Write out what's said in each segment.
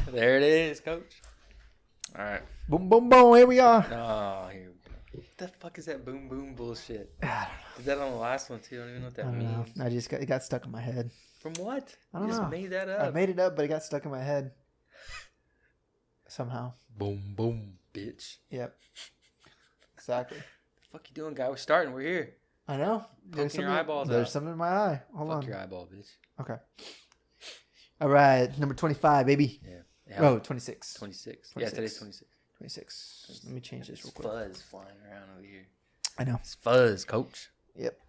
There it is, coach. All right. Boom, boom, boom. Here we are. Oh, here we go. What the fuck is that boom boom bullshit? Did that on the last one too. I don't even know what I that don't know. means. It got stuck in my head. From what? I don't You just know. made that up. I made it up, but it got stuck in my head somehow. Boom boom, bitch. Yep. Exactly. The fuck you doing, guy? We're starting. We're here. I know. Poking your eyeballs There's out. something in my eye. Hold Fuck on. your eyeball, bitch. Okay. All right. Number 25, baby. Yeah. Oh, 26. 26. Yeah, today's 26. 26. Let me change this real There's quick. fuzz flying around over here. I know. It's fuzz, coach. Yep.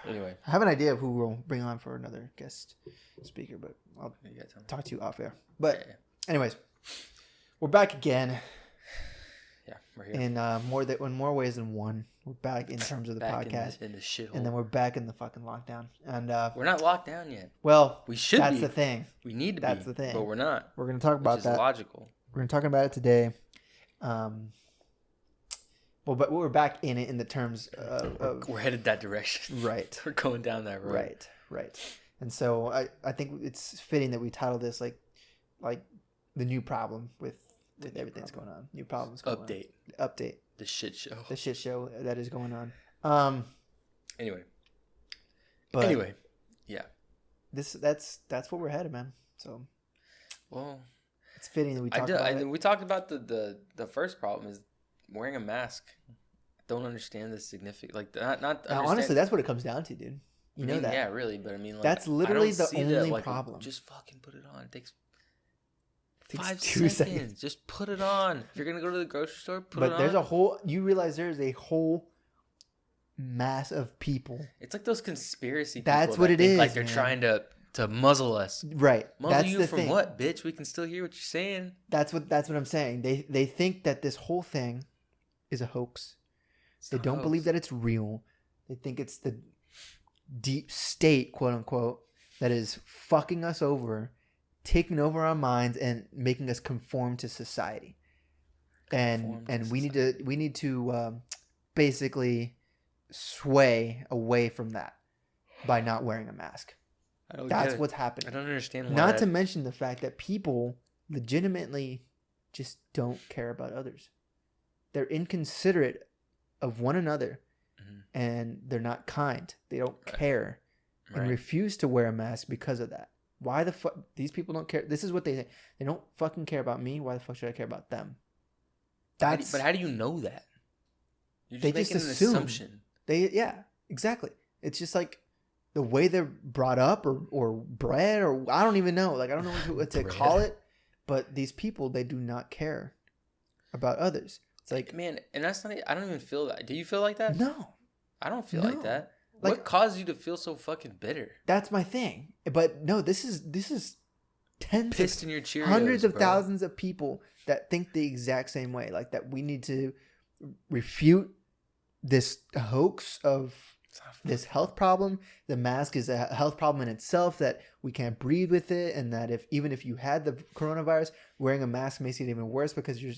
Anyway. I have an idea of who we'll bring on for another guest speaker, but I'll You got time? talk to you off air. But Yeah. anyways, we're back again Yeah, we're here. in more ways than one. We're back in terms of the Back podcast, in the shithole. and then we're back in the fucking lockdown. And We're not locked down yet. well, We should that's be. the thing. We need to That's be. the thing. But we're not. We're gonna talk Which about is that. logical. We're gonna talk about it today. Well, but we're back in it in the terms of We're headed that direction. right, We're going down that road. right. And so I think it's fitting that we title this like the new problem with everything that's going on. New problems going Update. The shit show. the shit show that is going on. Anyway. But Yeah. that's where we're headed, man. So Well, it's fitting that we talk about it. we talked about the first problem is wearing a mask. Don't understand the significance. Like not Now, understand. honestly, that's what it comes down to, dude. You know that. Yeah, really. But I mean, like, That's literally the only problem. Just fucking put it on. It takes Takes 5 2 seconds. Just put it on. If you're gonna go to the grocery store, put it on. But there's a whole. You realize there's a whole mass of people. It's like those conspiracy. That's people what that it think, is, Like they're man. trying to muzzle us. Right. Muzzle That's you the from thing. what, bitch? We can still hear what you're saying. That's what I'm saying. They think that this whole thing is a hoax. It's They not a don't hoax. believe that it's real. They think it's the deep state, quote unquote, that is fucking us over, taking over our minds and making us conform to society. Conform to And we need to basically sway away from that by not wearing a mask. I don't That's get it. what's I happening. don't understand why. Not that- to mention the fact that people legitimately just don't care about others. They're inconsiderate of one another, Mhm. and they're not kind. They don't Right. care and Right. refuse to wear a mask because of that. Why the fuck? These people don't care. This is what they say. They don't fucking care about me. Why the fuck should I care about them? But how do you know that? You're They just just making assume. an assumption. Yeah, exactly. It's just like the way they're brought up or bred or I don't even know. Like I don't know what to Bred. call it. But these people, they do not care about others. It's like Man, and that's not. I don't even feel that. Do you feel like that? no. I don't feel No. like that. Like- What caused you to feel so fucking bitter? That's my thing. But no, this is tens Pissed of in your Cheerios, hundreds of bro. thousands of people that think the exact same way. Like that we need to refute this hoax of It's not this health problem. The mask is a health problem in itself, that we can't breathe with it, and that even if you had the coronavirus, wearing a mask makes it even worse because you're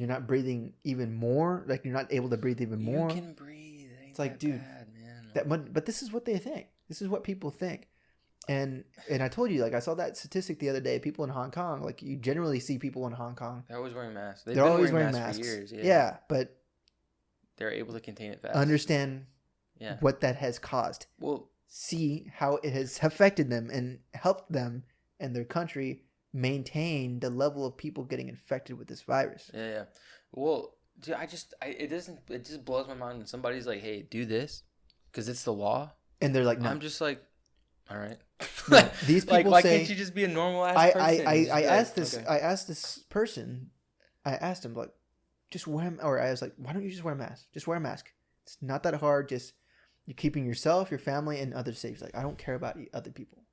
not breathing even more. Like you're not able to breathe even more. You can breathe. It ain't It's like, that dude, bad, man. But this is what they think. This is what people think. And I told you, like I saw that statistic the other day. People in Hong Kong, like you generally see people in Hong Kong, They're always wearing masks. they're always wearing masks for years. Yeah, but They're able to contain it fast. understand Yeah. what that has caused. Well, See how it has affected them and helped them and their country maintain the level of people getting infected with this virus. yeah. Well, dude, it just blows my mind when somebody's like, "Hey, do this," because it's the law. And they're like, no. I'm just like, all right. No, these like, people why say- can't you just be a normal ass I person? Just be asked like, this. okay. I asked this person. I asked him like, just wear. Or I was like, why don't you just wear a mask? Just wear a mask. It's not that hard. Just you're keeping yourself, your family, and others safe. He's like, I don't care about other people.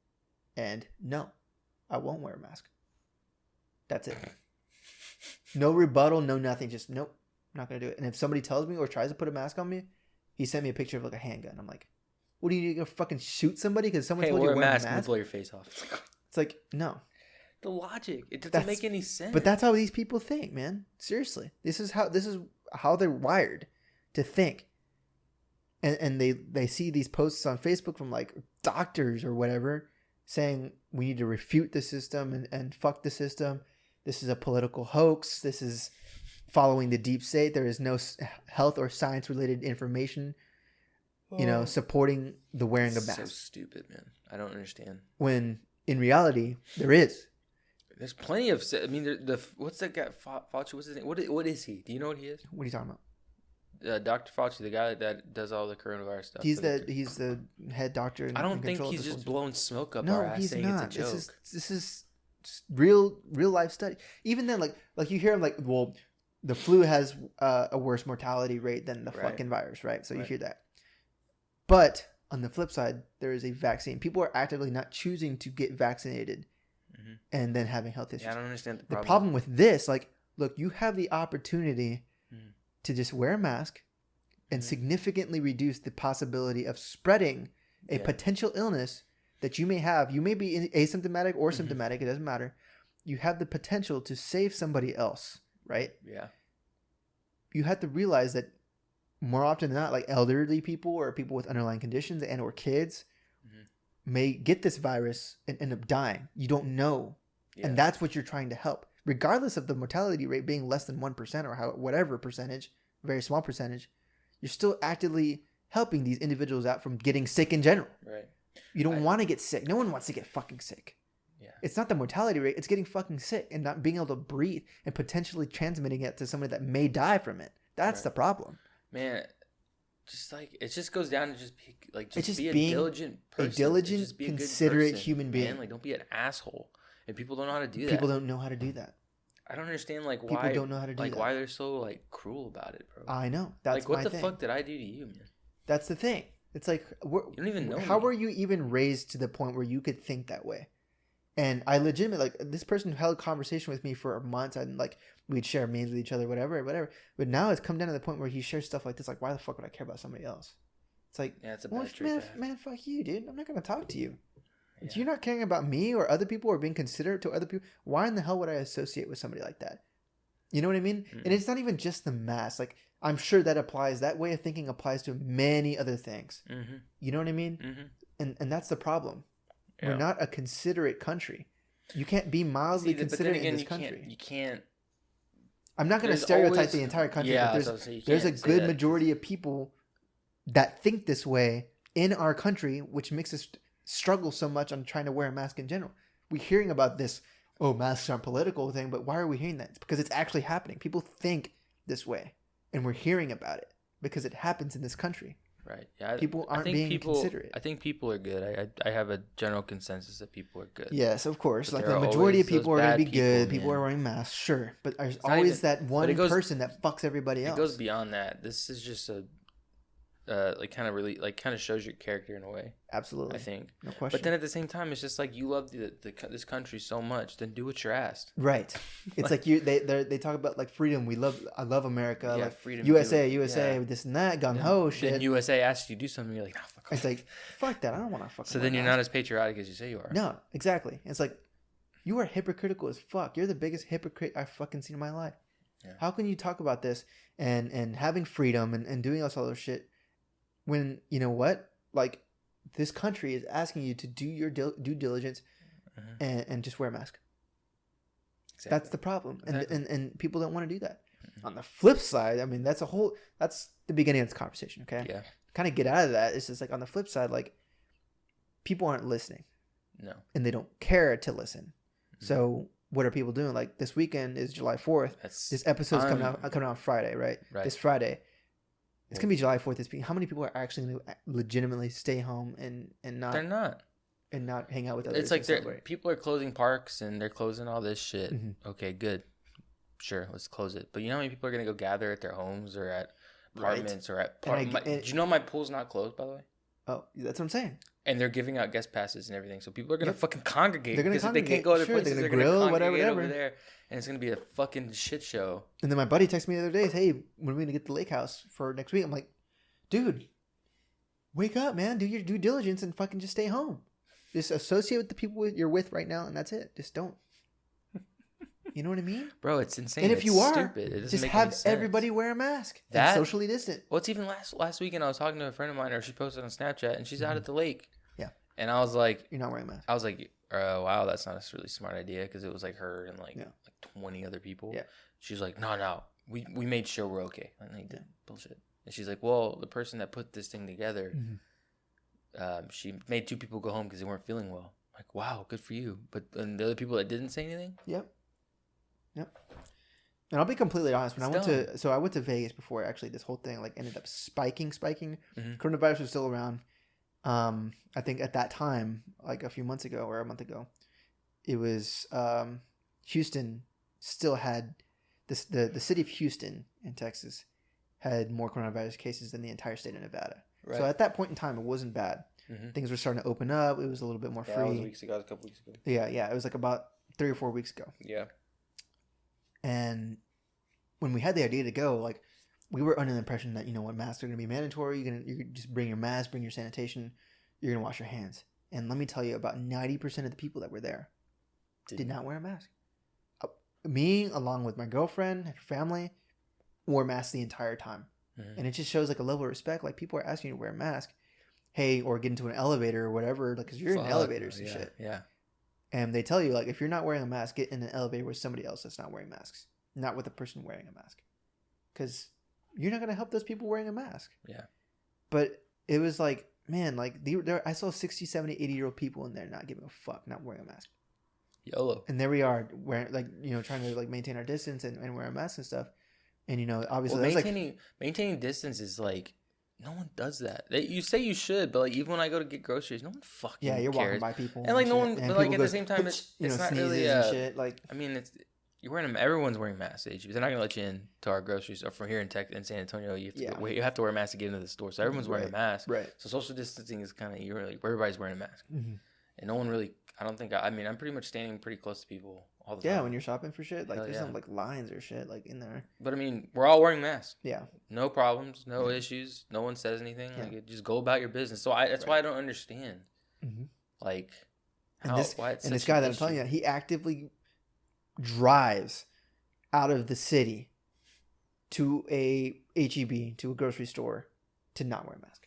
And no, I won't wear a mask. That's it. No rebuttal. No nothing. Just nope. Not gonna do it. And if somebody tells me or tries to put a mask on me, he sent me a picture of like a handgun. I'm like, what are you gonna fucking shoot somebody because someone Hey, told you wear to a wear mask and blow your face off. It's like no. The logic. It doesn't That's- make any sense. But that's how these people think, man. Seriously. This is how they're wired to think. And they see these posts on Facebook from like doctors or whatever saying we need to refute the system and fuck the system. This is a political hoax. This is following the deep state. There is no health or science related information, supporting the wearing of masks. So stupid, man. I don't understand. When in reality, there is. There's plenty of. I mean, what's that guy? Fauci. What's his name? What is he? Do you know what he is? What are you talking about? Dr. Fauci, the guy that does all the coronavirus stuff. He's the head doctor. I don't think he's just blowing smoke up no, our ass he's saying not. it's a joke. This is real life study. Even then, like you hear like, well, the flu has a worse mortality rate than the fucking virus, right? So you hear that. But on the flip side, there is a vaccine. People are actively not choosing to get vaccinated, and then having health issues. Yeah, I don't understand the problem. The problem with this, like, look, you have the opportunity to just wear a mask and significantly reduce the possibility of spreading a potential illness that you may have. You may be asymptomatic or symptomatic. It doesn't matter. You have the potential to save somebody else, right? Yeah. You have to realize that more often than not, like elderly people or people with underlying conditions and or kids may get this virus and end up dying. You don't know. Yeah. And that's what you're trying to help. Regardless of the mortality rate being less than 1% or whatever percentage, very small percentage, you're still actively helping these individuals out from getting sick in general. Right. You don't want to get sick. No one wants to get fucking sick. Yeah. It's not the mortality rate. It's getting fucking sick and not being able to breathe and potentially transmitting it to somebody that may die from it. That's the problem. Man, just like it just goes down to just be a being diligent person. A diligent, considerate human being. Man. Like, don't be an asshole. And people don't know how to do that. People don't know how to do that. I don't understand why people don't know how to do that. Why they're so cruel about it, bro. I know. That's what the fuck did I do to you, man? That's the thing. It's like you don't even know. How were you even raised to the point where you could think that way? And I legitimately this person held a conversation with me for months, and we'd share memes with each other, whatever. But now it's come down to the point where he shares stuff like this. Like, why the fuck would I care about somebody else? It's like, it's a bad trait. Man, fuck you, dude. I'm not gonna talk to you. If you're not caring about me or other people or being considerate to other people, why in the hell would I associate with somebody like that? You know what I mean? Mm-hmm. And it's not even just the mask. Like, I'm sure that applies. That way of thinking applies to many other things. Mm-hmm. You know what I mean? Mm-hmm. And that's the problem. Yeah. We're not a considerate country. You can't be mildly considerate in this country. You can't. I'm not going to stereotype the entire country. Yeah, but there's a good majority of people that think this way in our country, which makes us struggle so much on trying to wear a mask in general. We're hearing about this, masks aren't political thing, but why are we hearing that? It's because it's actually happening. People think this way, and we're hearing about it because it happens in this country. Right. Yeah. People aren't being considerate. I think people are good. I have a general consensus that people are good. Yes, of course. But the majority of people are going to be good. People are wearing masks, sure. But there's always that one person that fucks everybody else. It goes beyond that. This is just a kind of shows your character in a way. Absolutely. I think. No question. But then at the same time, it's just like you love this country so much, then do what you're asked. Right. It's they talk about freedom. I love America. Yeah, freedom. USA, this and that, gung ho shit. Then USA asks you to do something, you're like, nah, fuck off. It's like, fuck that. I don't want to fuck. So then you're not as patriotic as you say you are. No, exactly. It's like, you are hypocritical as fuck. You're the biggest hypocrite I've fucking seen in my life. Yeah. How can you talk about this and having freedom and doing all this other shit when, you know what? This country is asking you to do your due diligence and just wear a mask. Exactly. That's the problem. Exactly. And people don't want to do that. Mm-hmm. On the flip side, I mean, that's the beginning of this conversation, okay? Yeah. Kind of get out of that. It's just on the flip side, people aren't listening. No. And they don't care to listen. Mm-hmm. So what are people doing? This weekend is July 4th. This episode's coming out Friday, right? Right. This Friday. It's going to be July 4th this week. How many people are actually going to legitimately stay home and not... They're not. And not hang out with others? It's people are closing parks and they're closing all this shit. Mm-hmm. Okay, good. Sure, let's close it. But you know how many people are going to go gather at their homes or at apartments or at... Do you know my pool's not closed, by the way? Oh, that's what I'm saying. And they're giving out guest passes and everything. So people are going to fucking congregate. They're going to congregate. They can't go to places. They're going to grill, whatever. Over there. And it's going to be a fucking shit show. And then my buddy texted me the other day, hey, when are we going to get the lake house for next week? I'm like, dude, wake up, man. Do your due diligence and fucking just stay home. Just associate with the people you're with right now, and that's it. Just don't. You know what I mean? Bro, it's insane. And if you are, stupid. just have everybody wear a mask. And socially distant. Well, it's even last weekend I was talking to a friend of mine, or she posted on Snapchat, and she's out at the lake. Yeah. And I was like, you're not wearing a mask. I was like, wow, that's not a really smart idea because it was like her and like 20 other people. Yeah. She's like, no, we made sure we're okay. Like, no, you didn't. Bullshit. And she's like, well, the person that put this thing together, she made 2 people go home because they weren't feeling well. Like, wow, good for you. But and the other people that didn't say anything? Yep. And I'll be completely honest. When I went to Vegas before actually this whole thing like ended up spiking. Coronavirus was still around. I think at that time, like a few months ago or a month ago, it was Houston still had this. The city of Houston in Texas had more coronavirus cases than the entire state of Nevada. Right. So at that point in time, it wasn't bad. Things were starting to open up. It was a little bit more free. That was weeks ago. A couple weeks ago. Yeah. It was like about 3 or 4 weeks ago. Yeah. And when we had the idea to go, like we were under the impression that masks are going to be mandatory. You just bring your mask, bring your sanitation. You're going to wash your hands. And let me tell you, about 90% of the people that were there did not wear a mask. Me, along with my girlfriend and her family, wore masks the entire time. And it just shows like a level of respect. Like people are asking you to wear a mask, or get into an elevator or whatever, because you're in elevators and shit. Yeah. And they tell you, like, if you're not wearing a mask, get in an elevator with somebody else that's not wearing masks, not with a person wearing a mask, because you're not going to help those people wearing a mask. Yeah. But it was like, man, like I saw 60, 70, 80-year-old people in there not giving a fuck, not wearing a mask. YOLO. And there we are, wearing, like, trying to like maintain our distance and wear a mask and stuff. And obviously, maintaining distance is like, no one does that. You say you should, but like even when I go to get groceries, no one fucking cares. You're walking by people, and like no one, but like at the same time, it's not really and shit. Like, I mean, you're wearing them. Everyone's wearing masks. They're not gonna let you in to our groceries. Or from here in San Antonio, you have to wear a mask to get into the store. So everyone's wearing a mask. Right. So social distancing is kind of everybody's wearing a mask, and no one really. I don't think. I'm pretty much standing pretty close to people all the time. Yeah, when you're shopping for shit, like there's some like lines or shit like in there. But I mean, we're all wearing masks. Yeah. No problems, no issues. No one says anything. Yeah. Like, just go about your business. So that's why I don't understand. Like, this guy that I'm telling you, he actively drives out of the city to a HEB, to a grocery store, to not wear a mask.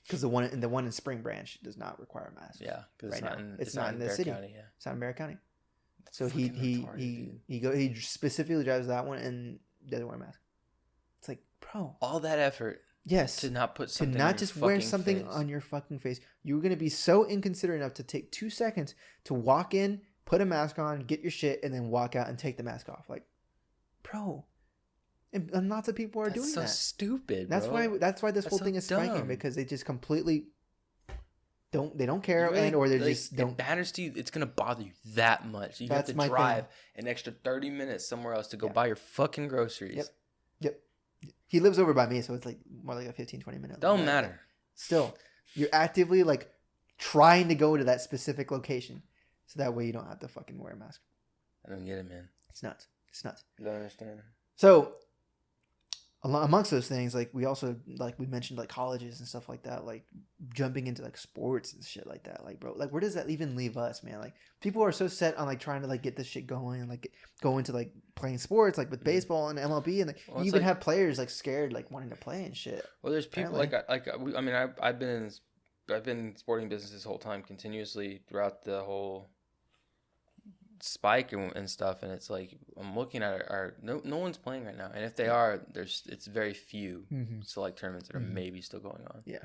Because the one in Spring Branch does not require a mask. Yeah, because it's not in the city. County, yeah. It's not in Barrett County. So he specifically drives that one and doesn't wear a mask. It's like, bro, all that effort. Yes. To not put something. To not just wear something on your fucking face. You were gonna be so inconsiderate enough to take 2 seconds to walk in, put a mask on, get your shit, and then walk out and take the mask off. Like, bro. And lots of people are doing that. That's so stupid. That's bro. why this whole thing is spiking, because they just completely don't care, really, or they just don't. It matters to you. It's gonna bother you that much. You have to drive an extra 30 minutes somewhere else to go buy your fucking groceries. Yep. He lives over by me, so it's like more like a 15-20 minute. Don't matter. Still, you're actively like trying to go to that specific location, so that way you don't have to fucking wear a mask. I don't get it, man. It's nuts. I don't understand. So, amongst those things, like we mentioned like colleges and stuff like that, like jumping into like sports and shit like that. Like, bro, like where does that even leave us, man? Like people are so set on like trying to like get this shit going and like go into like playing sports, like with baseball and MLB, and like, you even have players like scared, like wanting to play and shit. Well, there's people I've been in sporting business this whole time continuously throughout the whole spike and stuff, and it's like I'm looking at no one's playing right now, and if they are, it's very few select tournaments that are maybe still going on. Yeah,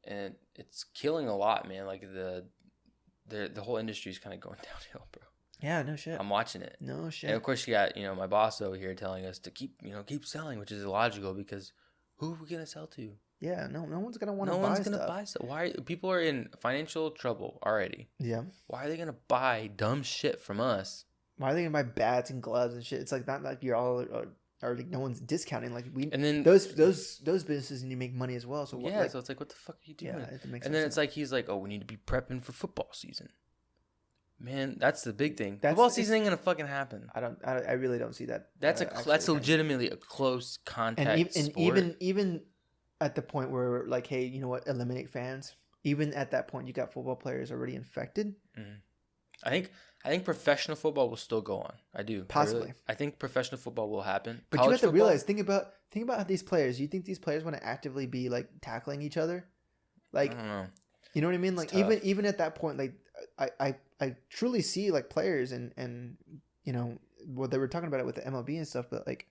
and it's killing a lot, man. Like the whole industry is kind of going downhill, bro. Yeah, no shit. I'm watching it. No shit. And of course you got my boss over here telling us to keep selling, which is illogical because who are we gonna sell to? Yeah, no one's gonna want to buy stuff. No one's gonna buy stuff. Why? People are in financial trouble already. Yeah. Why are they gonna buy dumb shit from us? Why are they gonna buy bats and gloves and shit? It's like not like you're all or like no one's discounting. Like and then those businesses need to make money as well. So so it's like, what the fuck are you doing? Yeah, it makes and then it's like he's like, oh, we need to be prepping for football season. Man, that's the big thing. Football season ain't gonna fucking happen. I really don't see that. That's legitimately a close contact sport. even at the point where like, hey, you know what? Eliminate fans. Even at that point, you got football players already infected. I think professional football will still go on. I do. Possibly. I think professional football will happen. But you have to realize, think about how these players. You think these players want to actively be like tackling each other? Like, I don't know. You know what I mean? Like even at that point, like I truly see like players and you know, well, they were talking about it with the MLB and stuff, but like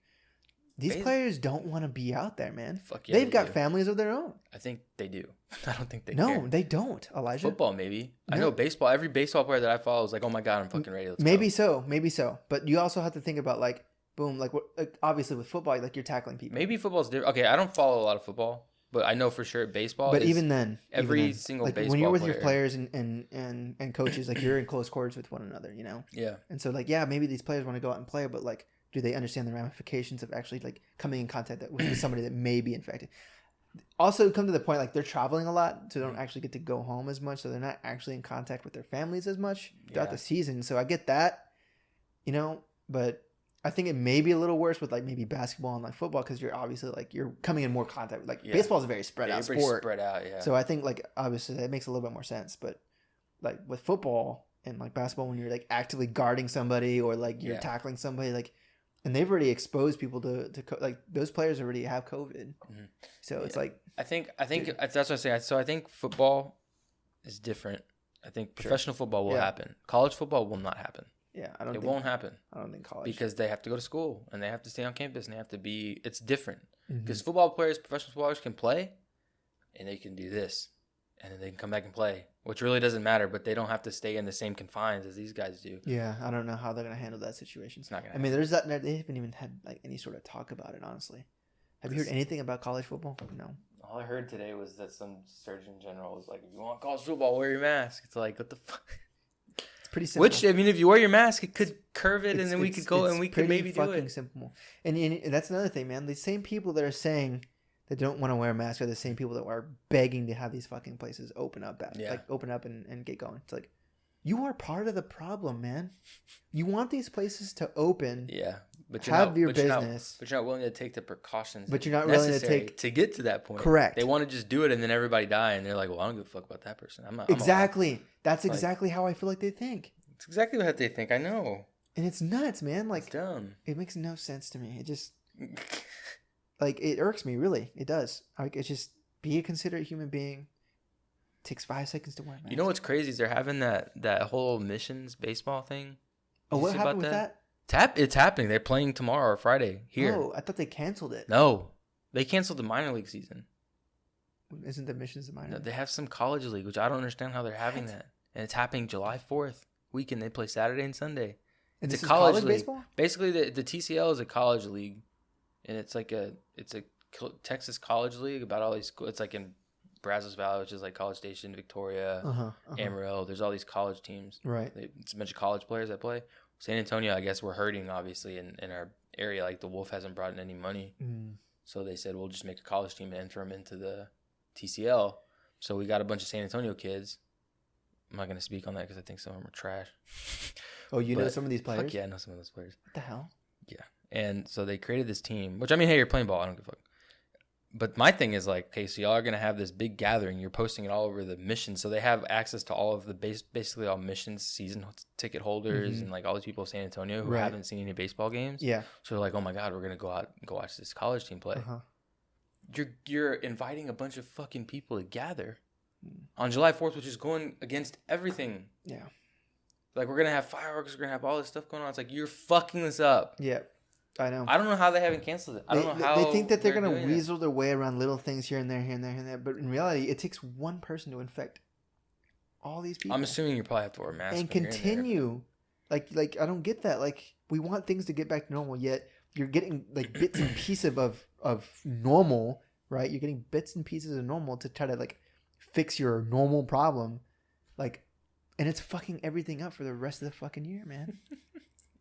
these players don't want to be out there, man. Fuck yeah, they've got families of their own. I think they do. I don't think they care. No, they don't, Elijah. Football, maybe. No. I know baseball. Every baseball player that I follow is like, oh my God, I'm fucking ready. Let's maybe go. Maybe so. But you also have to think about like, boom, like obviously with football, like you're tackling people. Maybe football's different. Okay, I don't follow a lot of football, but I know for sure baseball. But even then, single like baseball when you're with player, your players and coaches, like you're in close quarters with one another, you know. Yeah. And so like, yeah, maybe these players want to go out and play, but like, do they understand the ramifications of actually like coming in contact with somebody that may be infected? Also, come to the point like they're traveling a lot, so they don't actually get to go home as much, so they're not actually in contact with their families as much throughout the season. So I get that, you know, but I think it may be a little worse with like maybe basketball and like football because you're obviously like you're coming in more contact. Like baseball is a very spread out sport. Spread out, yeah. So I think like obviously that makes a little bit more sense, but like with football and like basketball, when you're like actively guarding somebody or like you're tackling somebody, like. And they've already exposed people to like those players already have COVID, so it's like I think that's what I say. So I think football is different. I think professional football will happen. College football will not happen. Yeah, it won't happen. I don't think college because they have to go to school and they have to stay on campus and they have to be. It's different because football players, professional footballers can play, and they can do this, and then they can come back and play, which really doesn't matter. But they don't have to stay in the same confines as these guys do. Yeah, I don't know how they're gonna handle that situation. It's not gonna. I mean, there's that. They haven't even had like any sort of talk about it. Honestly, have you heard anything about college football? No. All I heard today was that some surgeon general was like, "If you want college football, wear your mask." It's like, what the fuck? It's pretty simple. Which I mean, if you wear your mask, it could curve it, and then we could go and we could maybe do it. Fucking simple. And that's another thing, man. The same people that are saying that don't want to wear a mask are the same people that are begging to have these fucking places open up, like open up and get going. It's like, you are part of the problem, man. You want these places to open. Yeah, but your business. But you're not willing to take the precautions. But you're not willing to get to that point. Correct. They want to just do it and then everybody die, and they're like, "Well, I don't give a fuck about that person." I'm exactly. That's exactly how I feel like they think. It's exactly what they think. I know. And it's nuts, man. Like, it's dumb. It makes no sense to me. It just. Like, it irks me, really. It does. Like, it's just, be a considerate human being. It takes 5 seconds to wear a mask. You know what's crazy is they're having that whole missions baseball thing. Oh, what happened with that? It's happening. They're playing tomorrow or Friday here. Oh, I thought they canceled it. No. They canceled the minor league season. Isn't the missions the minor league? No, they have some college league, which I don't understand how they're having that. And it's happening July 4th weekend. They play Saturday and Sunday. And it's a college league. Baseball? Basically, the TCL is a college league. And it's like a Texas college league about all these schools. It's like in Brazos Valley, which is like College Station, Victoria, Amarillo. There's all these college teams. Right. It's a bunch of college players that play. San Antonio, I guess we're hurting, obviously, in our area. Like the Wolf hasn't brought in any money. So they said, we'll just make a college team and enter them into the TCL. So we got a bunch of San Antonio kids. I'm not going to speak on that because I think some of them are trash. Oh, you know some of these players? Fuck yeah, I know some of those players. What the hell? Yeah. And so they created this team, which I mean, hey, you're playing ball. I don't give a fuck. But my thing is like, okay, so y'all are going to have this big gathering. You're posting it all over the mission. So they have access to all of the basically all missions season ticket holders and like all these people in San Antonio who haven't seen any baseball games. Yeah. So they're like, oh my God, we're going to go out and go watch this college team play. You're inviting a bunch of fucking people to gather on July 4th, which is going against everything. Yeah. Like we're going to have fireworks. We're going to have all this stuff going on. It's like, you're fucking this up. Yeah. I know. I don't know how they haven't canceled it. I don't know how they think that they're going to weasel their way around little things here and there, here and there, here and there. But in reality, it takes one person to infect all these people. I'm assuming you probably have to wear a mask and continue. Like I don't get that. Like we want things to get back to normal, yet you're getting like bits and pieces of normal, right? You're getting bits and pieces of normal to try to like fix your normal problem, like, and it's fucking everything up for the rest of the fucking year, man.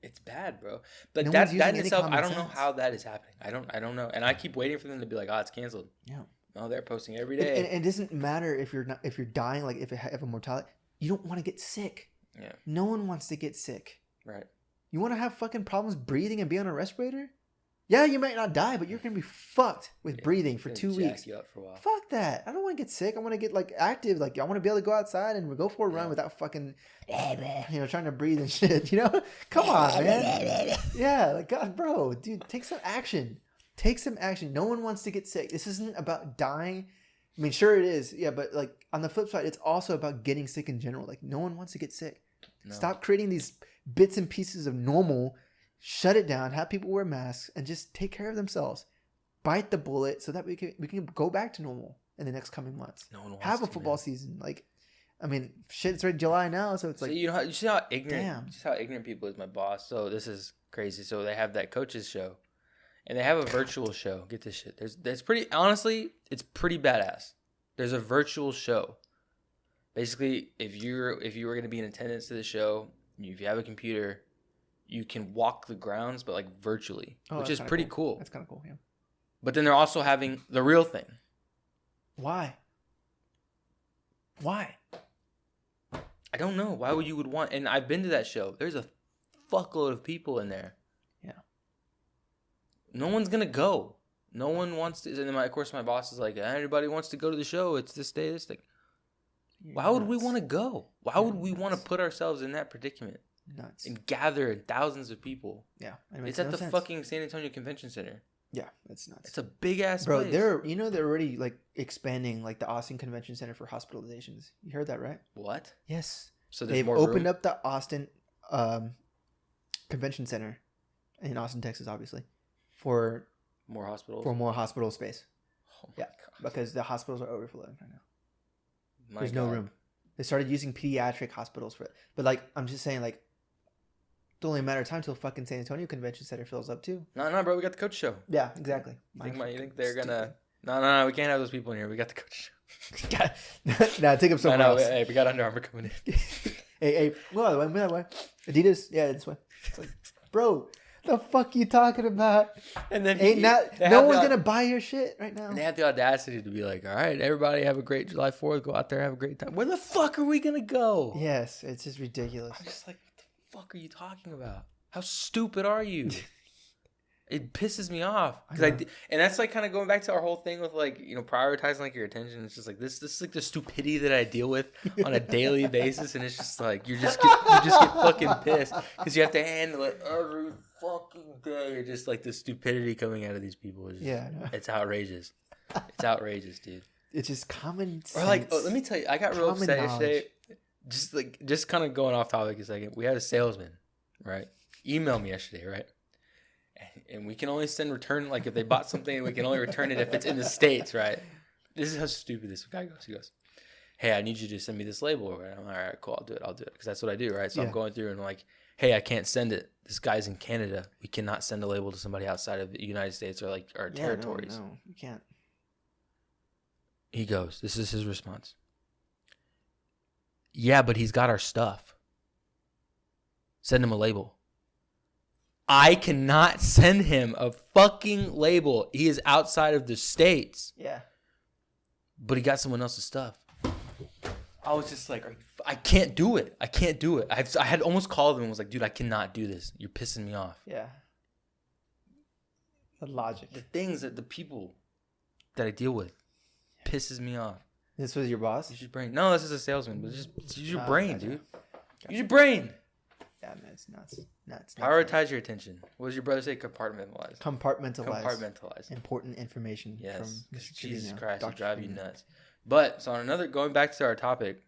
It's bad, bro. But no that in itself, I don't know how that is happening. I don't know. And I keep waiting for them to be like, oh, it's canceled. Yeah. No, they're posting every day. And it doesn't matter if you're dying, like if you have a mortality, you don't want to get sick. Yeah. No one wants to get sick. Right. You want to have fucking problems breathing and be on a respirator? Yeah, you might not die, but you're going to be fucked with breathing for 2 weeks. You up for a while. Fuck that. I don't want to get sick. I want to get like active. Like I want to be able to go outside and go for a run without fucking, trying to breathe and shit, Come on, man. Yeah, like God, bro. Dude, take some action. Take some action. No one wants to get sick. This isn't about dying. I mean, sure it is. Yeah, but like on the flip side, it's also about getting sick in general. Like no one wants to get sick. No. Stop creating these bits and pieces of normal. Shut it down. Have people wear masks and just take care of themselves. Bite the bullet so that we can go back to normal in the next coming months. No one wants have a football season. Like, I mean, shit, it's already July now, so it's like you see how ignorant. Damn. You see how ignorant people is. My boss. So this is crazy. So they have that coaches show, and they have a virtual show. Get this shit. There's pretty honestly, it's pretty badass. There's a virtual show. Basically, if you were going to be in attendance to the show, if you have a computer, you can walk the grounds, but like virtually, which is pretty cool. That's kind of cool, yeah. But then they're also having the real thing. Why? I don't know. Why would you want? And I've been to that show. There's a fuckload of people in there. Yeah. No one's gonna go. No one wants to. And then of course my boss is like, everybody wants to go to the show. It's this day, this thing. Why would we want to go? Why would we want to put ourselves in that predicament? Nuts. And gather thousands of people. Yeah. It's at the fucking San Antonio Convention Center. Yeah, it's nuts. It's a big ass place. Bro, they're already like expanding like the Austin Convention Center for hospitalizations. You heard that, right? What? Yes. So they've opened up the Austin Convention Center in Austin, Texas, obviously, for more hospitals. For more hospital space. Oh my God. Because the hospitals are overflowing right now. There's no room. They started using pediatric hospitals for it. But like I'm just saying, like it's only a matter of time till fucking San Antonio Convention Center fills up too. No, bro, we got the coach show. Yeah, exactly. You think they're gonna? No, we can't have those people in here. We got the coach show. Nah, take up somewhere else. Hey, we got Under Armour coming in. hey, well, that way. Adidas, yeah, this way. It's like, bro, the fuck you talking about? And then no one's gonna buy your shit right now. And they have the audacity to be like, all right, everybody have a great July 4th. Go out there, have a great time. Where the fuck are we gonna go? Yes, it's just ridiculous. I'm just like, fuck are you talking about? How stupid are you? It pisses me off and that's like kind of going back to our whole thing with like, you know, prioritizing like your attention. It's just like this is like the stupidity that I deal with on a daily basis, and it's just like you just get fucking pissed because you have to handle it every fucking day. You're just like the stupidity coming out of these people is just, it's outrageous. It's outrageous, dude. It's just common sense. Or like, let me tell you, I got real upset yesterday. Just kind of going off topic a second. We had a salesman, right? Email me yesterday, right? And we can only return, like if they bought something, we can only return it if it's in the States, right? This is how stupid this guy goes. He goes, hey, I need you to send me this label. Right? I'm like, all right, cool, I'll do it. Because that's what I do, right? So I'm going through and I'm like, hey, I can't send it. This guy's in Canada. We cannot send a label to somebody outside of the United States or like our territories. No, you can't. He goes, this is his response. Yeah, but he's got our stuff. Send him a label. I cannot send him a fucking label. He is outside of the States. Yeah. But he got someone else's stuff. I was just like, I can't do it. I can't do it. I had almost called him and was like, dude, I cannot do this. You're pissing me off. Yeah. The logic. The things that the people that I deal with pisses me off. This was your boss? Use your brain. No, this is a salesman, but just use your brain, dude. Use your brain. Yeah, man, it's nuts. Prioritize your attention. What does your brother say? Compartmentalize. Important information. Yes. Jesus Christ, it drive you nuts. But so going back to our topic,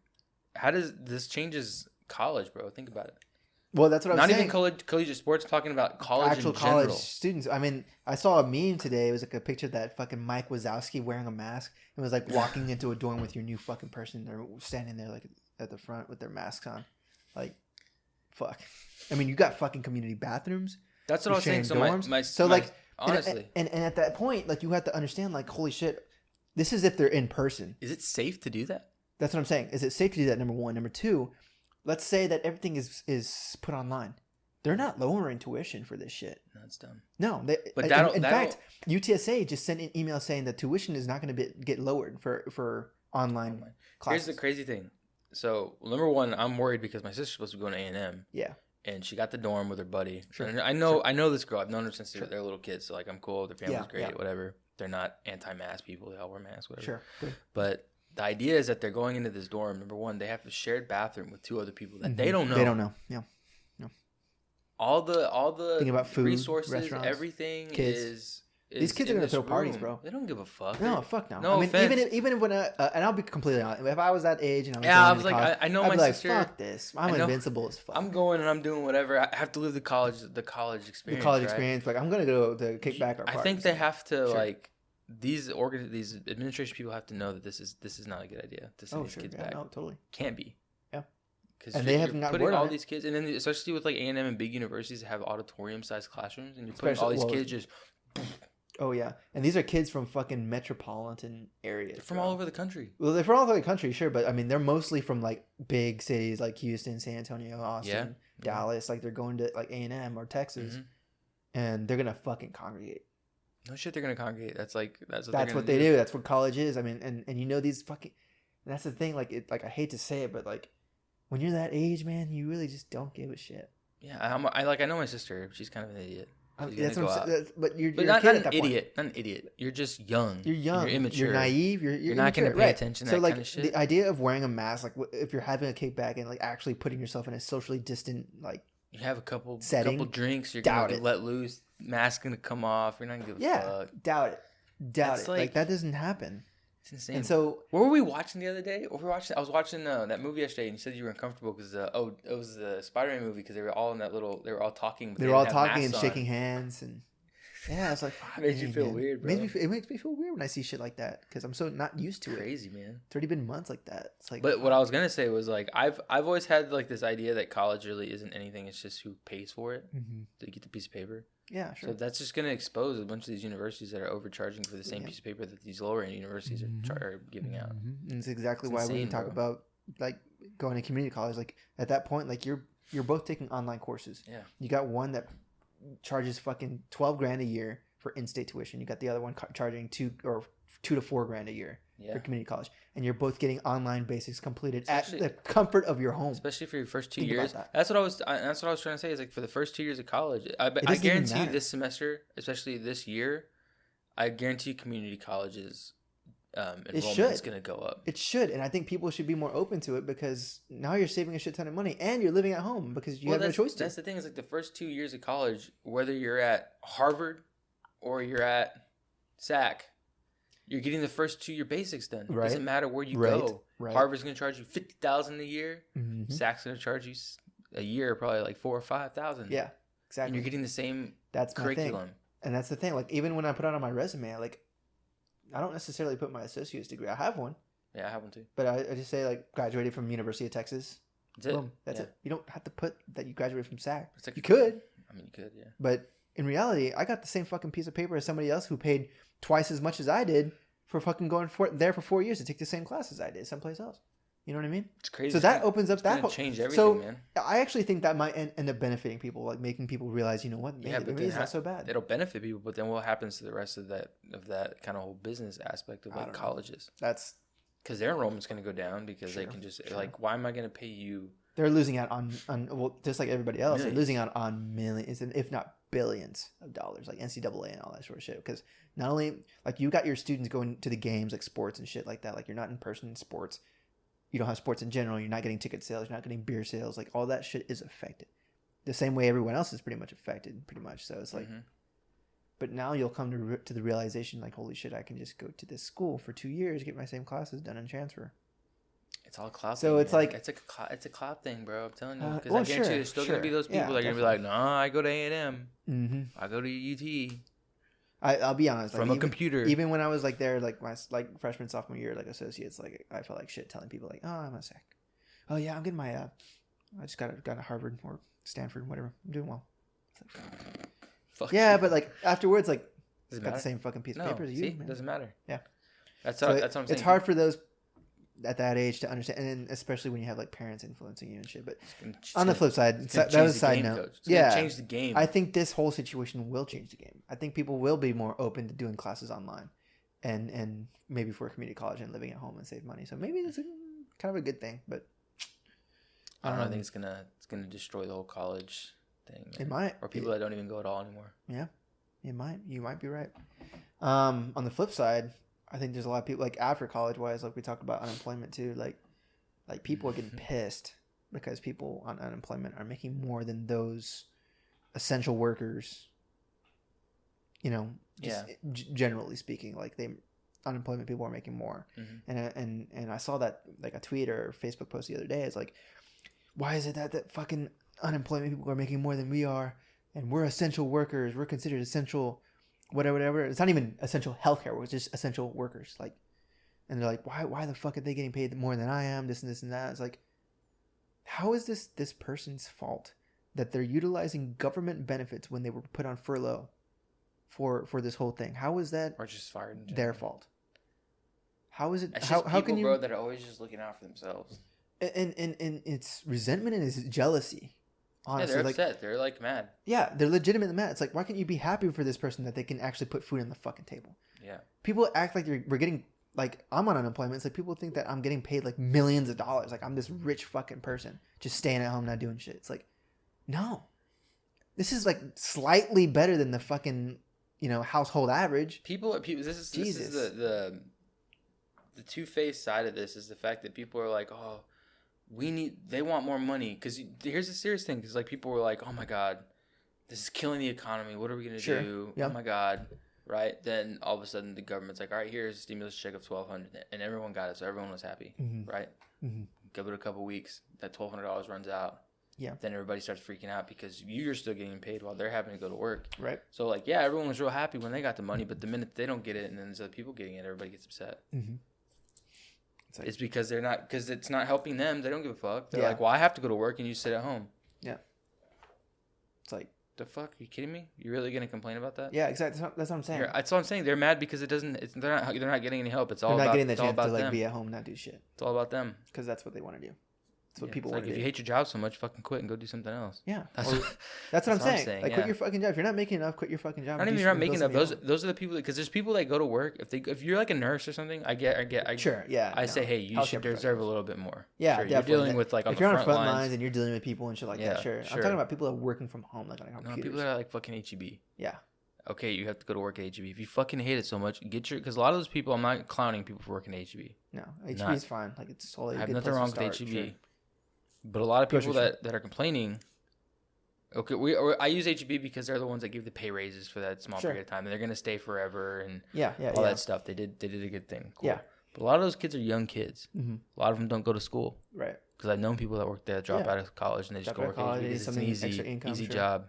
how does this changes college, bro? Think about it. Well, that's what I'm saying. Not even collegiate sports. Talking about college actual in general. College students. I mean, I saw a meme today. It was like a picture of that fucking Mike Wazowski wearing a mask. It was like walking into a dorm with your new fucking person. They're standing there like at the front with their masks on, like. Fuck. I mean, you got fucking community bathrooms. That's what I was saying. So honestly, and at that point, like you have to understand, like, holy shit, this is if they're in person. Is it safe to do that? That's what I'm saying. Is it safe to do that? Number one. Number two, let's say that everything is put online. They're not lowering tuition for this shit. No, it's dumb. No, in fact, UTSA just sent an email saying that tuition is not going to get lowered for online classes. Here's the crazy thing. So, number one, I'm worried because my sister's supposed to be going to A&M. Yeah. And she got the dorm with her buddy. Sure. And I know this girl. I've known her since they're little kids. So, like, I'm cool. Their family's great, whatever. They're not anti-mask people. They all wear masks, whatever. Sure. Good. But the idea is that they're going into this dorm. Number one, they have a shared bathroom with two other people that they don't know. They don't know. Yeah. No. All the think about food, resources, restaurants, everything kids. These kids are gonna throw parties, bro. They don't give a fuck. No, fuck no. No I mean, offense. even if when and I'll be completely honest. If I was that age and I was like, college, I know I'd my be sister. Like, fuck this. I'm invincible as fuck. I'm going and I'm doing whatever. I have to live the college experience. Experience. Like I'm gonna go to kickback our parties. I think they have to like these administration people have to know that this is not a good idea to send these kids back. No, totally. Can't be. Yeah. Because they have not putting all these kids, and then especially with like A&M and big universities that have auditorium-sized classrooms, and you're putting all these kids just. Oh yeah, and these are kids from fucking metropolitan areas. They're from all over the country. Well, they're from all over the country, sure, but I mean, they're mostly from like big cities like Houston, San Antonio, Austin, Dallas. Like they're going to like A&M or Texas, and they're gonna fucking congregate. No shit, they're gonna congregate. That's what they do. That's what college is. I mean, and you know these fucking. That's the thing. Like I hate to say it, but like when you're that age, man, you really just don't give a shit. Yeah, I know my sister. She's kind of an idiot. That's what I'm saying. But you're not an idiot. Not an idiot. You're just young. You're young. You're immature. You're naive. You're not going to pay attention to that kind of shit. The idea of wearing a mask, like if you're having a kickback and like actually putting yourself in a socially distant like you have a couple drinks, you're going to let loose. Mask going to come off. You're not going to give a fuck. Doubt it. Like that doesn't happen. It's insane. And so, what were we watching the other day? I was watching that movie yesterday, and you said you were uncomfortable because it was the Spider-Man movie because they were all in that little. They were all talking. They were all talking and shaking hands and. Yeah, it's like it made you feel weird, bro. It makes me feel weird when I see shit like that because I'm so not used to it. Crazy, man. It's already been months like that. It's like. But what I was gonna say was like I've always had like this idea that college really isn't anything. It's just who pays for it to get the piece of paper. Yeah, sure. So that's just gonna expose a bunch of these universities that are overcharging for the same piece of paper that these lower end universities are giving out. And it's exactly why we talk about like going to community college. Like at that point, like you're both taking online courses. Yeah. You got one that charges fucking $12,000 a year for in-state tuition. You got the other one charging $2,000 to $4,000 a year for community college, and you're both getting online basics completed at the comfort of your home. Especially for your first 2 years. That's what I was trying to say. Is like for the first 2 years of college, I guarantee you this semester, especially this year, I guarantee community colleges enrollment is going to go up. It should, and I think people should be more open to it because now you're saving a shit ton of money and you're living at home because you have no choice to. That's the thing is like the first 2 years of college, whether you're at Harvard or you're at SAC, you're getting the first 2 year basics done. It doesn't matter where you go. Right. Harvard's going to charge you $50,000 a year. SAC's going to charge you a year probably like $4,000 or $5,000. Yeah, exactly. And you're getting the same curriculum. And that's the thing. Like even when I put it on my resume, like I don't necessarily put my associate's degree. I have one. Yeah, I have one too. But I just say like graduated from University of Texas. That's it. Boom. That's it. You don't have to put that you graduated from SAC. Like, you could. I mean, you could, yeah. But in reality, I got the same fucking piece of paper as somebody else who paid twice as much as I did for fucking going there for 4 years to take the same classes I did someplace else. You know what I mean? It's crazy. So that opens up that whole change everything, man. I actually think that might end up benefiting people, like making people realize, you know what, maybe it's not so bad. It'll benefit people, but then what happens to the rest of that kind of whole business aspect of like colleges? That's because their enrollment's going to go down because they can just like, why am I going to pay you? They're losing out on well, just like everybody else, they're losing out on millions, if not billions of dollars, like NCAA and all that sort of shit. Because not only like you got your students going to the games, like sports and shit like that, like you're not in person in sports. You don't have sports in general. You're not getting ticket sales. You're not getting beer sales. Like all that shit is affected. The same way everyone else is pretty much affected, pretty much. So it's like, but now you'll come to the realization, like, holy shit, I can just go to this school for 2 years, get my same classes done, and transfer. It's all cloud. So thing, it's like it's a cloud thing, bro. I'm telling you, because I guarantee there's still gonna be those people that are gonna be like, nah, I go to A&M. I go to UT. I'll be honest. From like, a computer. Even when I was like there, like my freshman, sophomore year, like associates, like I felt like shit telling people like, oh, I'm a SAC. Oh yeah, I'm getting my I just got a Harvard or Stanford, whatever. I'm doing well. Like, yeah, but like afterwards, like it's got the same fucking piece of paper as you. It doesn't matter. Yeah, that's what I'm saying. It's hard for those at that age to understand, and especially when you have like parents influencing you and shit. But on the flip side, that was a side note. Change the game. I think this whole situation will change the game. I think people will be more open to doing classes online, and maybe for a community college and living at home and save money. So maybe it's kind of a good thing. But I don't know. I think it's gonna destroy the whole college thing. Man. It might, or people that don't even go at all anymore. Yeah, it might. You might be right. On the flip side, I think there's a lot of people like after college wise, like we talked about unemployment too. Like people are getting pissed because people on unemployment are making more than those essential workers just generally speaking, like unemployment people are making more. And I saw that like a tweet or Facebook post the other day. It's like, why is it that fucking unemployment people are making more than we are, and we're essential workers, we're considered essential whatever. It's not even essential healthcare, we're just essential workers. Like, and they're like, why the fuck are they getting paid more than I am, this and this and that. It's like, how is this person's fault that they're utilizing government benefits when they were put on furlough for this whole thing? How is that, or just fired in their fault? How is it? It's how just people, can you, bro, that are always just looking out for themselves? And it's resentment and it's jealousy. Honestly, they're upset. They're like mad. Yeah, they're legitimately mad. It's like, why can't you be happy for this person that they can actually put food on the fucking table? Yeah. People act like we're getting, like, I'm on unemployment. It's like people think that I'm getting paid like millions of dollars. Like I'm this rich fucking person just staying at home not doing shit. It's like, no, this is like slightly better than the fucking household average. People. This is the two-faced side of this is the fact that people are like, oh, they want more money. Because here's the serious thing. Because like people were like, oh my God, this is killing the economy. What are we going to do? Yep. Oh my God. Right. Then all of a sudden the government's like, all right, here's a stimulus check of $1,200. And everyone got it. So everyone was happy. Right. Give it a couple weeks. That $1,200 runs out. Yeah. Then everybody starts freaking out because you're still getting paid while they're having to go to work. Right. So like, yeah, everyone was real happy when they got the money. But the minute they don't get it and then there's other people getting it, everybody gets upset. It's because it's not helping them. They don't give a fuck. They're like, well, I have to go to work and you sit at home. Yeah. It's like, the fuck? Are you kidding me? You're really gonna complain about that? Yeah, exactly. That's what I'm saying. That's what I'm saying. They're mad because they're not getting any help. They're not getting the chance to like be at home, not do shit. It's all about them. Because that's what they want to do. That's what people want to do. If you hate your job so much, fucking quit and go do something else. Yeah. That's what I'm saying. Like, quit your fucking job. If you're not making enough, quit your fucking job. Not even you're not making enough. Those are the people because there's people that go to work. If you're like a nurse or something, I sure. Yeah. I say, hey, you should deserve a little bit more. Yeah. Sure, you're dealing with like on the front lines. If you're on the front lines and you're dealing with people and shit like that, sure. I'm talking about people that are working from home, like on a computer. No, people that are like fucking HEB. Yeah. Okay, you have to go to work at HEB. If you fucking hate it so much, because a lot of those people, I'm not clowning people for working at HEB. No, HEB is fine. Like it's totally. I have nothing wrong with HEB. Sure. But a lot of people that are complaining, okay, I use HEB because they're the ones that give the pay raises for that small period of time, and they're gonna stay forever and all that stuff. They did a good thing. Cool. Yeah. But a lot of those kids are young kids. A lot of them don't go to school. Right. Because I've known people that work there, drop out of college, and they just go work at HEB because it's an easy job.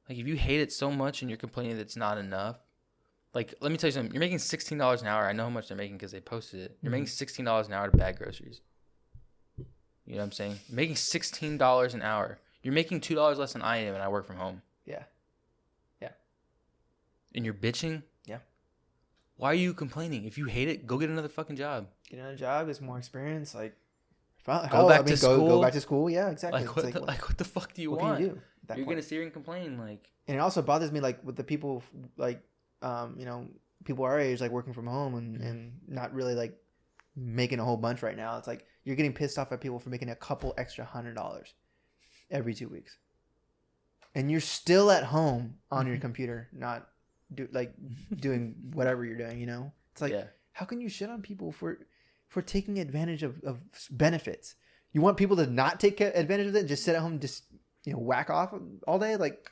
Like if you hate it so much and you're complaining that it's not enough, like let me tell you something. You're making $16 an hour. I know how much they're making because they posted it. You're making $16 an hour to bag groceries. You know what I'm saying? You're making $16 an hour. You're making $2 less than I am, and I work from home. Yeah. Yeah. And you're bitching? Yeah. Why are you complaining? If you hate it, go get another fucking job. Get another job, get some more experience. Like, go back to school. Go back to school. Yeah, exactly. Like, what the fuck do you want? What can you do? You're going to sit here and complain. Like, and it also bothers me, like, with the people, like, people our age, like, working from home and not really, like, making a whole bunch right now. It's like you're getting pissed off at people for making a couple extra $100 every 2 weeks, and you're still at home on your computer, not doing whatever you're doing. It's like, how can you shit on people for taking advantage of benefits? You want people to not take advantage of it and just sit at home and just whack off all day? Like,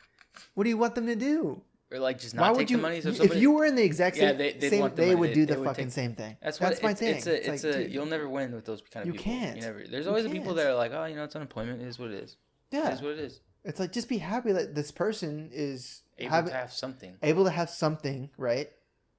what do you want them to do? Or like just not take the money. So if you were in the exact same, they would do the fucking same thing. That's my thing. It's you'll never win with those kind of people. You can't. There's always the people that are like, oh, it's unemployment. It is what it is. Yeah, it is what it is. It's like, just be happy that this person is able to have something. Able to have something, right?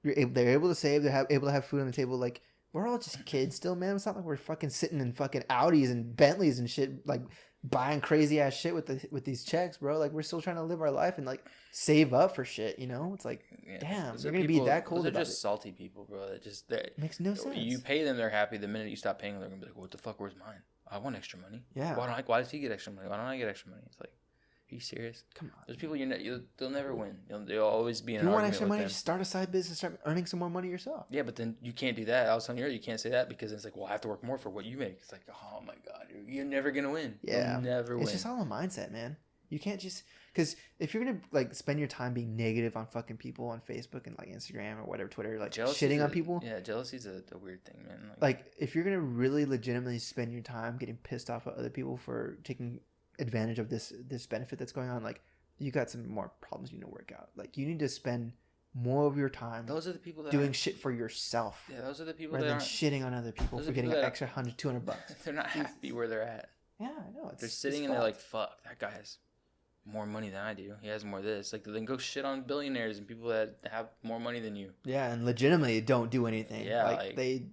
They're able to save. They're able to have food on the table. Like, we're all just kids still, man. It's not like we're fucking sitting in fucking Audis and Bentleys and shit, like buying crazy ass shit with these checks, bro. Like, we're still trying to live our life and like save up for shit. It's like, damn, you're gonna be that cold. Those are just salty people, bro. That makes no sense. You pay them, they're happy. The minute you stop paying them, they're gonna be like, what the fuck? Where's mine? I want extra money. Yeah. Why does he get extra money? Why don't I get extra money? It's like, are you serious? Come on. There's people they'll never win. They'll always be in an argument. You want extra money? Just start a side business, start earning some more money yourself. Yeah, but then you can't do that. I was telling you earlier, you can't say that because it's like, well, I have to work more for what you make. It's like, oh my god, you're never gonna win. Yeah, you'll never win. It's just all a mindset, man. You can't just, because if you're gonna like spend your time being negative on fucking people on Facebook and like Instagram or whatever, Twitter, like shitting on people. Yeah, jealousy's a weird thing, man. Like if you're gonna really legitimately spend your time getting pissed off at other people for taking advantage of this benefit that's going on, like, you got some more problems you need to work out. Like, you need to spend more of your time. Those are the people that doing shit for yourself. Yeah, those are the people rather that than shitting on other people for getting an extra $100, $200. They're not happy where they're at. Yeah, I know. They're sitting and they're like, "Fuck, that guy has more money than I do. He has more of this." Like, then go shit on billionaires and people that have more money than you. Yeah, and legitimately don't do anything. Yeah, like they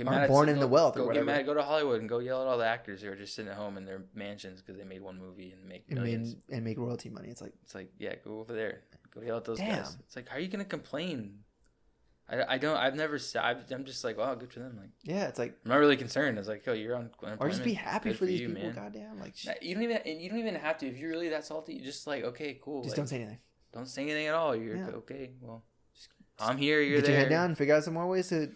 aren't born in the wealth or whatever. Go to Hollywood and go yell at all the actors who are just sitting at home in their mansions because they made one movie and make millions. And make royalty money. It's like, yeah, go over there. Go yell at those guys. It's like, how are you gonna complain? I'm just like, wow, good for them. Like, yeah, it's like I'm not really concerned. It's like, oh, you're on unemployment. Or just be happy for these people, man. Goddamn, like you don't even have to. If you're really that salty, you just like, okay, cool. Just like, don't say anything. Don't say anything at all. You're okay. Well, I'm here. You're there. Get your head down. Figure out some more ways to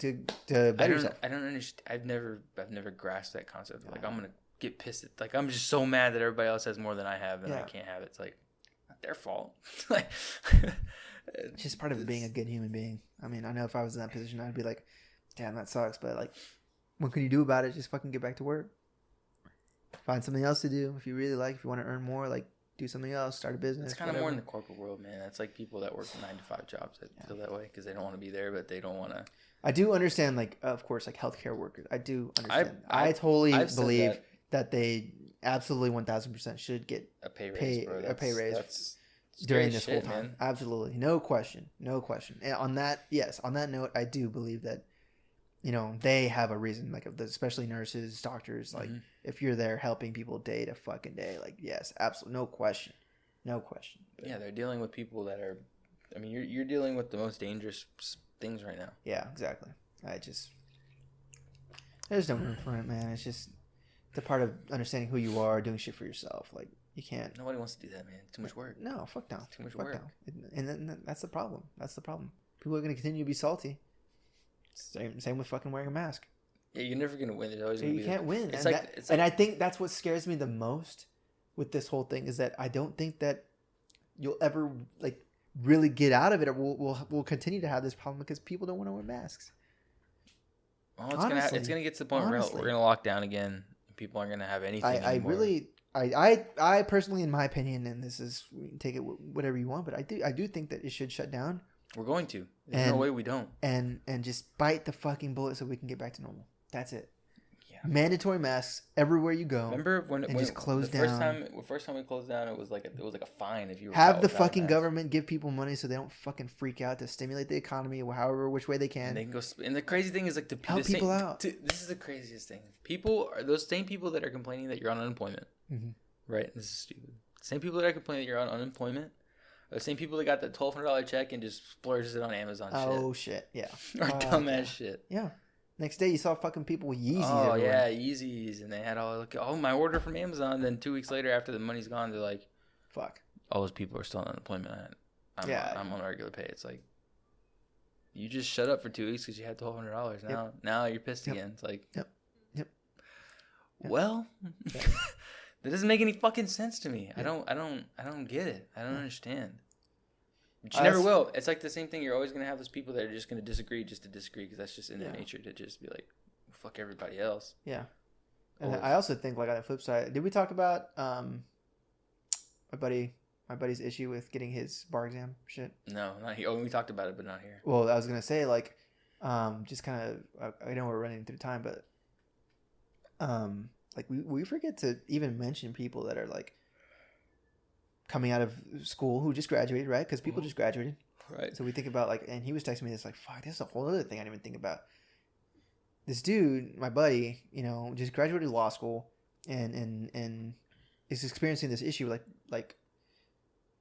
better yourself. I don't understand. I've never grasped that concept. Like, I'm gonna get pissed. Like, I'm just so mad that everybody else has more than I have and I can't have it. It's like not their fault. Like. It's just part of being a good human being. I mean, I know if I was in that position, I'd be like, damn, that sucks. But like, what can you do about it? Just fucking get back to work. Find something else to do. If you really like, if you want to earn more, like do something else, start a business. It's kind of more in the corporate world, man. It's like people that work 9-to-5 jobs that feel that way because they don't want to be there, but they don't want to. I do understand, like, of course, like healthcare workers. I do understand. I totally believe that they absolutely 1,000% should get a pay raise. During this whole time, man. Absolutely, no question. And on that note, I do believe that, they have a reason, like especially nurses, doctors, like if you're there helping people day to fucking day, like yes, absolutely, no question. But, yeah, they're dealing with people that are, I mean, you're dealing with the most dangerous things right now. Yeah, exactly. There's no room for it, man. It's just the part of understanding who you are, doing shit for yourself, like. You can't. Nobody wants to do that, man. Too much work. No, fuck no. Too much work. And then that's the problem. People are going to continue to be salty. Same with fucking wearing a mask. Yeah, you're never going to win. There's always going to be. You can't win. And I think that's what scares me the most with this whole thing is that I don't think that you'll ever like really get out of it, or we'll continue to have this problem because people don't want to wear masks. Well, it's gonna get to the point where we're gonna lock down again. People aren't gonna have anything anymore. I personally, in my opinion, and this is, take it whatever you want, but I do think that it should shut down. We're going to. There's no way we don't. And just bite the fucking bullet so we can get back to normal. That's it. Yeah. Mandatory masks everywhere you go. Remember when just close down. The first time we closed down, it was like a fine if you were have the fucking government give people money so they don't fucking freak out to stimulate the economy, which way they can. And they can go. And the crazy thing is like help people out. This is the craziest thing. People are those same people that are complaining that you're on unemployment. Mm-hmm. Right? This is stupid. Same people that are complaining that you're on unemployment are the same people that got that $1,200 check and just splurged it on Amazon shit. Oh, shit. Yeah. Or dumbass shit. Yeah. Next day, you saw fucking people with Yeezys everywhere. Yeah, Yeezys. And they had all like, oh, my order from Amazon. Then 2 weeks later, after the money's gone, they're like, fuck. All those people are still on unemployment. I'm on regular pay. It's like, you just shut up for 2 weeks because you had $1,200. Now you're pissed again. It's like, Yep. Well... That doesn't make any fucking sense to me. Yeah. I don't get it. I don't understand. But you never will. It's like the same thing. You're always gonna have those people that are just gonna disagree just to disagree because that's just in their nature to just be like, fuck everybody else. Yeah. And I also think, like, on the flip side, did we talk about my buddy's issue with getting his bar exam shit? No, not here. Oh, we talked about it, but not here. Well, I was gonna say, like, just kind of, I know we're running through time, but like we forget to even mention people that are like coming out of school who just graduated, right? Because people just graduated, right? So we think about, like, and he was texting me this, like, fuck, this is a whole other thing I didn't even think about. This dude, my buddy, just graduated law school and is experiencing this issue. Like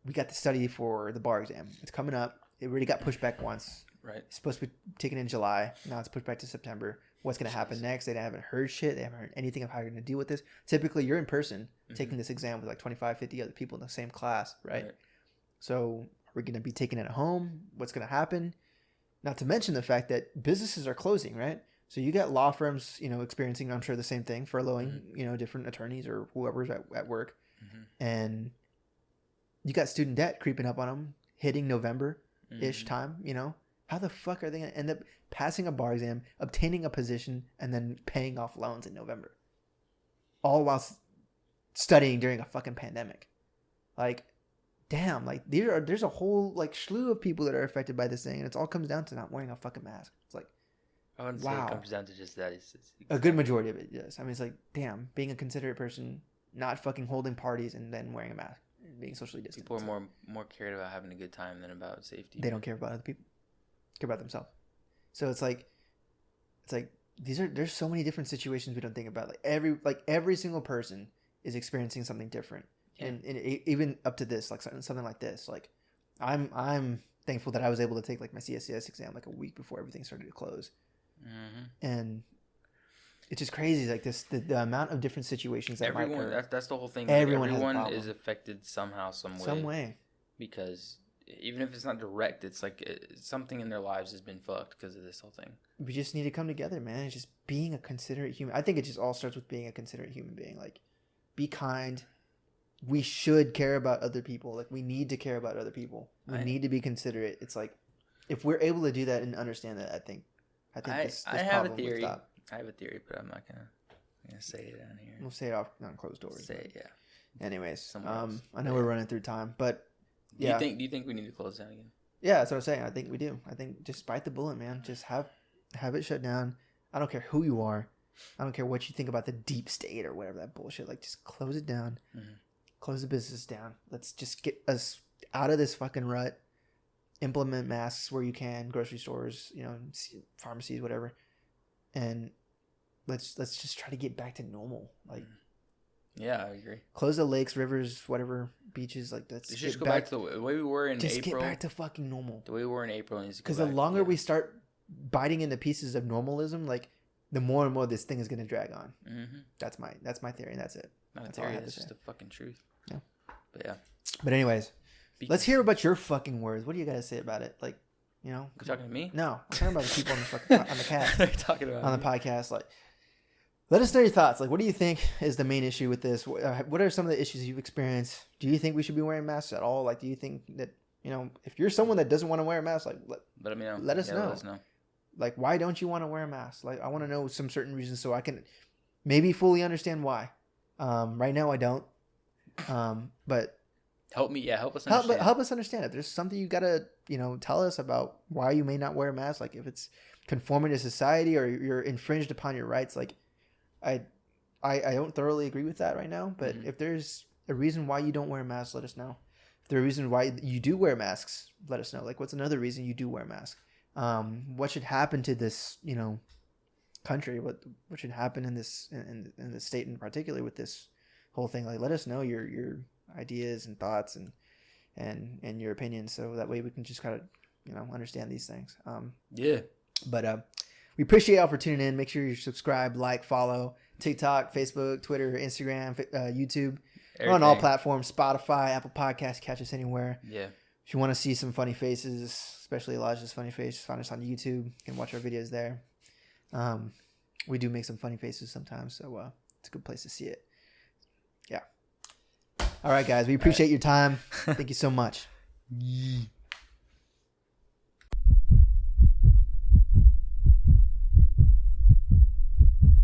we got to study for the bar exam. It's coming up. It already got pushed back once. Right. It's supposed to be taken in July. Now it's pushed back to September. What's going to happen next? They haven't heard shit. They haven't heard anything of how you're going to deal with this. Typically, you're in person taking this exam with like 25, 50 other people in the same class, right? So are we going to be taking it at home? What's going to happen? Not to mention the fact that businesses are closing, right? So you got law firms, experiencing, I'm sure, the same thing, furloughing, different attorneys or whoever's at work. And you got student debt creeping up on them, hitting November-ish time, How the fuck are they going to end up passing a bar exam, obtaining a position, and then paying off loans in November? All while studying during a fucking pandemic. Like, damn, like there's a whole like slew of people that are affected by this thing, and it all comes down to not wearing a fucking mask. It's like, I wouldn't say it comes down to just that. It's a good majority of it, yes. I mean, it's like, damn, being a considerate person, not fucking holding parties and then wearing a mask, and being socially distant. People are more cared about having a good time than about safety. They don't care about other people. Care about themselves. So it's like there's so many different situations we don't think about. Like every single person is experiencing something different. Yeah. And even up to this, like something like this, like I'm thankful that I was able to take like my CSCS exam like a week before everything started to close. Mm-hmm. And it's just crazy, like the amount of different situations that everyone might occur. That's the whole thing. Everyone is affected somehow, some way. Because even if it's not direct, it's like something in their lives has been fucked because of this whole thing. We just need to come together, man. It's just being a considerate human. I think it just all starts with being a considerate human being. Like, be kind. We should care about other people. Like, we need to care about other people. We need to be considerate. It's like, if we're able to do that and understand that, I think this problem would stop. I have a theory, but I'm not gonna say it on here. We'll say it off on closed doors. Say it, yeah. Anyways, I know we're running through time, but do you think we need to close down again? Yeah, that's what I'm saying. I think we do. I think just bite the bullet, man. Just have it shut down. I don't care who you are. I don't care what you think about the deep state or whatever that bullshit. Like, just close it down. Mm-hmm. Close the business down. Let's just get us out of this fucking rut. Implement masks where you can, grocery stores, pharmacies, whatever. And let's just try to get back to normal. Like, yeah, I agree. Close the lakes, rivers, whatever, beaches. Like, let's just go back to the way we were in April. Just get back to fucking normal. The way we were in April. Because the longer we start biting into pieces of normalism, like, the more and more this thing is going to drag on. Mm-hmm. That's my theory, and that's it. Not a theory. That's just the fucking truth. Yeah. But yeah. But anyways, let's hear about your fucking words. What do you got to say about it? Like, you talking to me? No, I'm talking about the people on the cast. What are you talking about? On the podcast, like. Let us know your thoughts. Like, what do you think is the main issue with this? What are some of the issues you've experienced? Do you think we should be wearing masks at all? Like, do you think that, if you're someone that doesn't want to wear a mask, like, let us know. Like, why don't you want to wear a mask? Like, I want to know some certain reasons so I can maybe fully understand why. Right now, I don't. But help us understand. Help us understand. If there's something you gotta, tell us about why you may not wear a mask, like if it's conforming to society or you're infringed upon your rights, like. I don't thoroughly agree with that right now, but if there's a reason why you don't wear a mask, let us know. If there's a reason why you do wear masks, let us know. Like, what's another reason you do wear a mask? What should happen to this, country? What should happen in this in the state in particular with this whole thing? Like, let us know your ideas and thoughts and your opinions, so that way we can just kind of understand these things. But we appreciate y'all for tuning in. Make sure you subscribe, like, follow TikTok, Facebook, Twitter, Instagram, YouTube. We're on all platforms, Spotify, Apple Podcasts. Catch us anywhere. Yeah. If you want to see some funny faces, especially Elijah's funny face, find us on YouTube. You can watch our videos there. We do make some funny faces sometimes, so it's a good place to see it. Yeah. All right, guys. We appreciate your time. Thank you so much.